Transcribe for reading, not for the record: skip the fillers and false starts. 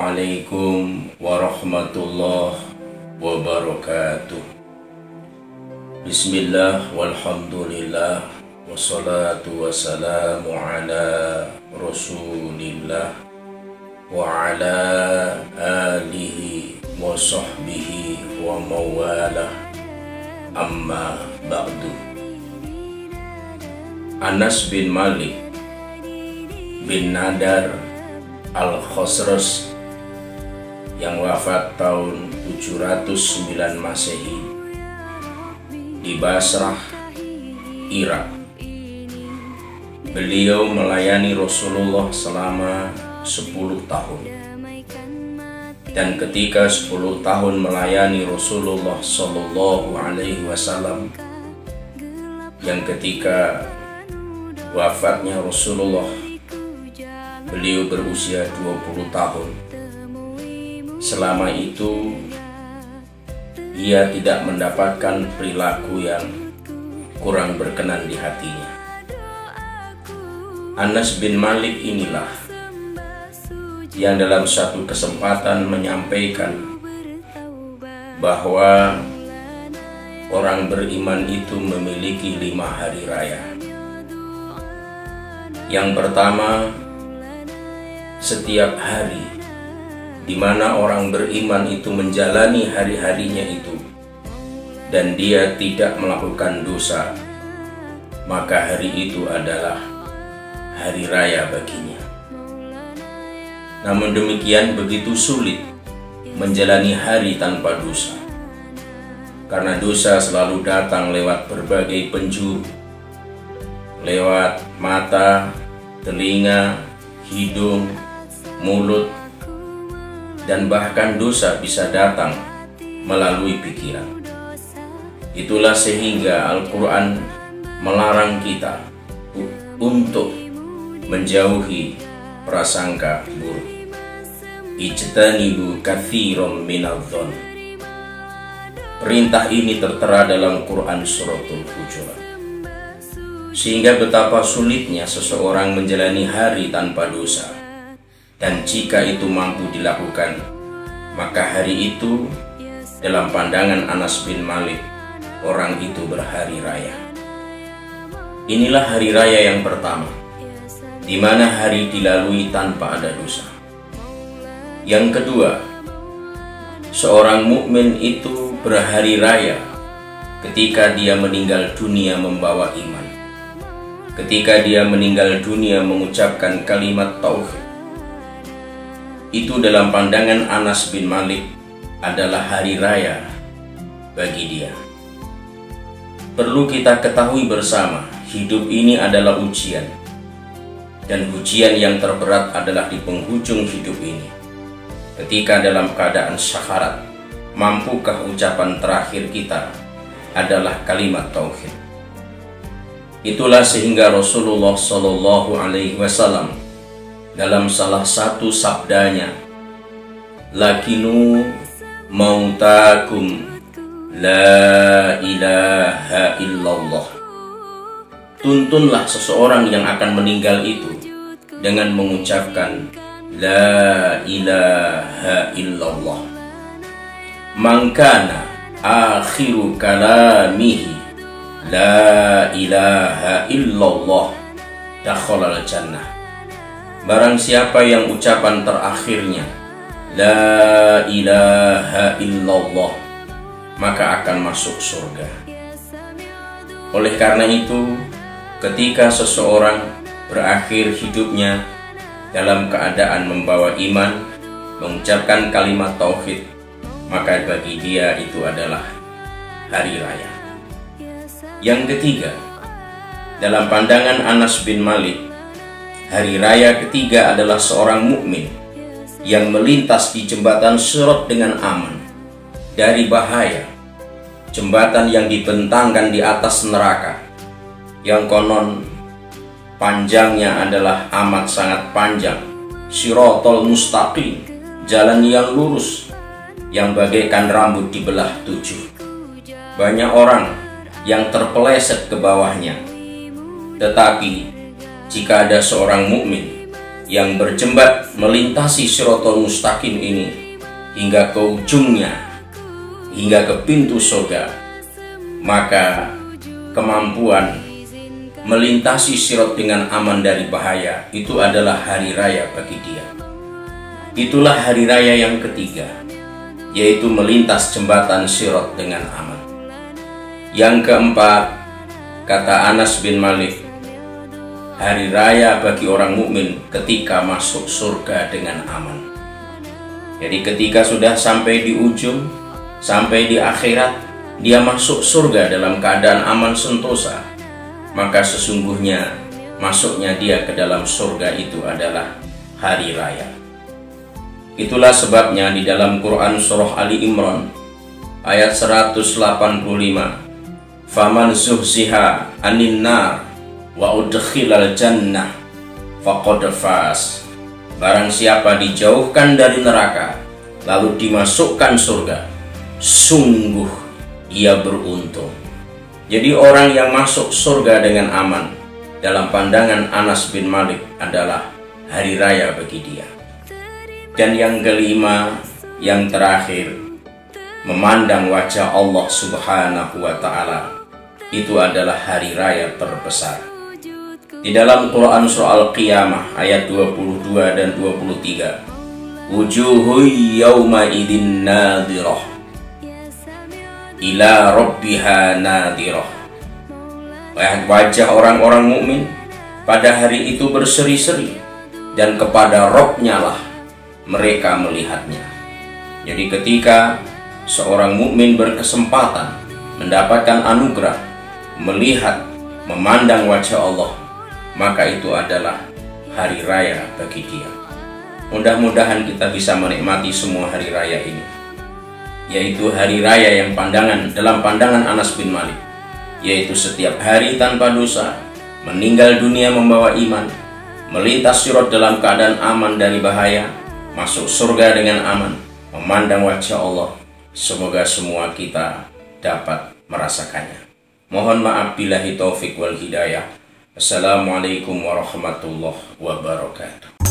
Assalamualaikum warahmatullahi wabarakatuh. Bismillah walhamdulillah wassalatu wassalamu ala rasulillah wa ala alihi wa sahbihi wa mawalah, amma ba'du. Anas bin Malik bin Nadar Al-Khosros yang wafat tahun 709 Masehi di Basrah, Irak. Beliau melayani Rasulullah selama 10 tahun. Dan ketika 10 tahun melayani Rasulullah Sallallahu Alaihi Wasallam, yang ketika wafatnya Rasulullah beliau berusia 20 tahun. Selama itu ia tidak mendapatkan perilaku yang kurang berkenan di hatinya. Anas bin Malik inilah yang dalam satu kesempatan menyampaikan bahwa orang beriman itu memiliki 5 hari raya. Yang pertama, setiap hari di mana orang beriman itu menjalani hari-harinya itu dan dia tidak melakukan dosa, maka hari itu adalah hari raya baginya. Namun demikian begitu sulit menjalani hari tanpa dosa, karena dosa selalu datang lewat berbagai penjuru, lewat mata, telinga, hidung, mulut, dan bahkan dosa bisa datang melalui pikiran. Itulah sehingga Al-Quran melarang kita untuk menjauhi prasangka buruk. Ijtanibu katsiran minadh-dhon. Perintah ini tertera dalam Quran Suratul Hujurat. Sehingga betapa sulitnya seseorang menjalani hari tanpa dosa. Dan jika itu mampu dilakukan, maka hari itu dalam pandangan Anas bin Malik, orang itu berhari raya. Inilah hari raya yang pertama, di mana hari dilalui tanpa ada dosa. Yang kedua, seorang mukmin itu berhari raya ketika dia meninggal dunia membawa iman. Ketika dia meninggal dunia mengucapkan kalimat tauhid. Itu dalam pandangan Anas bin Malik adalah hari raya bagi dia. Perlu kita ketahui bersama, hidup ini adalah ujian. Dan ujian yang terberat adalah di penghujung hidup ini. Ketika dalam keadaan sakarat, mampukah ucapan terakhir kita adalah kalimat tauhid. Itulah sehingga Rasulullah Sallallahu Alaihi Wasallam dalam salah satu sabdanya, lakinu mautakum la ilaha illallah. Tuntunlah seseorang yang akan meninggal itu dengan mengucapkan la ilaha illallah. Mangkana akhiru kalamihi la ilaha illallah dakhalal jannah. Barang siapa yang ucapan terakhirnya la ilaha illallah, maka akan masuk surga. Oleh karena itu, ketika seseorang berakhir hidupnya dalam keadaan membawa iman, mengucapkan kalimat tauhid, maka bagi dia itu adalah hari raya. Yang ketiga, dalam pandangan Anas bin Malik, hari raya ketiga adalah seorang mukmin yang melintas di jembatan Sirat dengan aman dari bahaya. Jembatan yang dibentangkan di atas neraka, yang konon panjangnya adalah amat sangat panjang. Siratal mustaqim, jalan yang lurus, yang bagaikan rambut dibelah 7. Banyak orang yang terpeleset ke bawahnya. Tetapi jika ada seorang mukmin yang berjembat melintasi Shiratal Mustaqim ini hingga ke ujungnya, hingga ke pintu surga, maka kemampuan melintasi sirat dengan aman dari bahaya itu adalah hari raya bagi dia. Itulah hari raya yang ketiga, yaitu melintas jembatan sirat dengan aman. Yang keempat, kata Anas bin Malik, hari raya bagi orang mukmin ketika masuk surga dengan aman. Jadi ketika sudah sampai di ujung, sampai di akhirat, dia masuk surga dalam keadaan aman sentosa, maka sesungguhnya masuknya dia ke dalam surga itu adalah hari raya. Itulah sebabnya di dalam Quran surah Ali Imran ayat 185, faman zuhziha anin nar wa udkhilal jannah faqad faz. Barang siapa dijauhkan dari neraka lalu dimasukkan surga, sungguh ia beruntung. Jadi orang yang masuk surga dengan aman dalam pandangan Anas bin Malik adalah hari raya bagi dia. Dan yang kelima, yang terakhir, memandang wajah Allah Subhanahu wa Ta'ala, itu adalah hari raya terbesar. Di dalam Quran surah Al-Qiyamah ayat 22 dan 23, wujuhu yawma idin nadirah ila rabbiha nadirah. Wajah orang-orang mukmin pada hari itu berseri-seri, dan kepada Rabb-Nya lah mereka melihatnya. Jadi ketika seorang mukmin berkesempatan mendapatkan anugerah melihat, memandang wajah Allah, maka itu adalah hari raya bagi dia. Mudah-mudahan kita bisa menikmati semua hari raya ini, yaitu hari raya yang dalam pandangan Anas bin Malik, yaitu setiap hari tanpa dosa, meninggal dunia membawa iman, melintas sirat dalam keadaan aman dari bahaya, masuk surga dengan aman, memandang wajah Allah. Semoga semua kita dapat merasakannya. Mohon maaf billahi taufik wal hidayah. Assalamualaikum warahmatullahi wabarakatuh.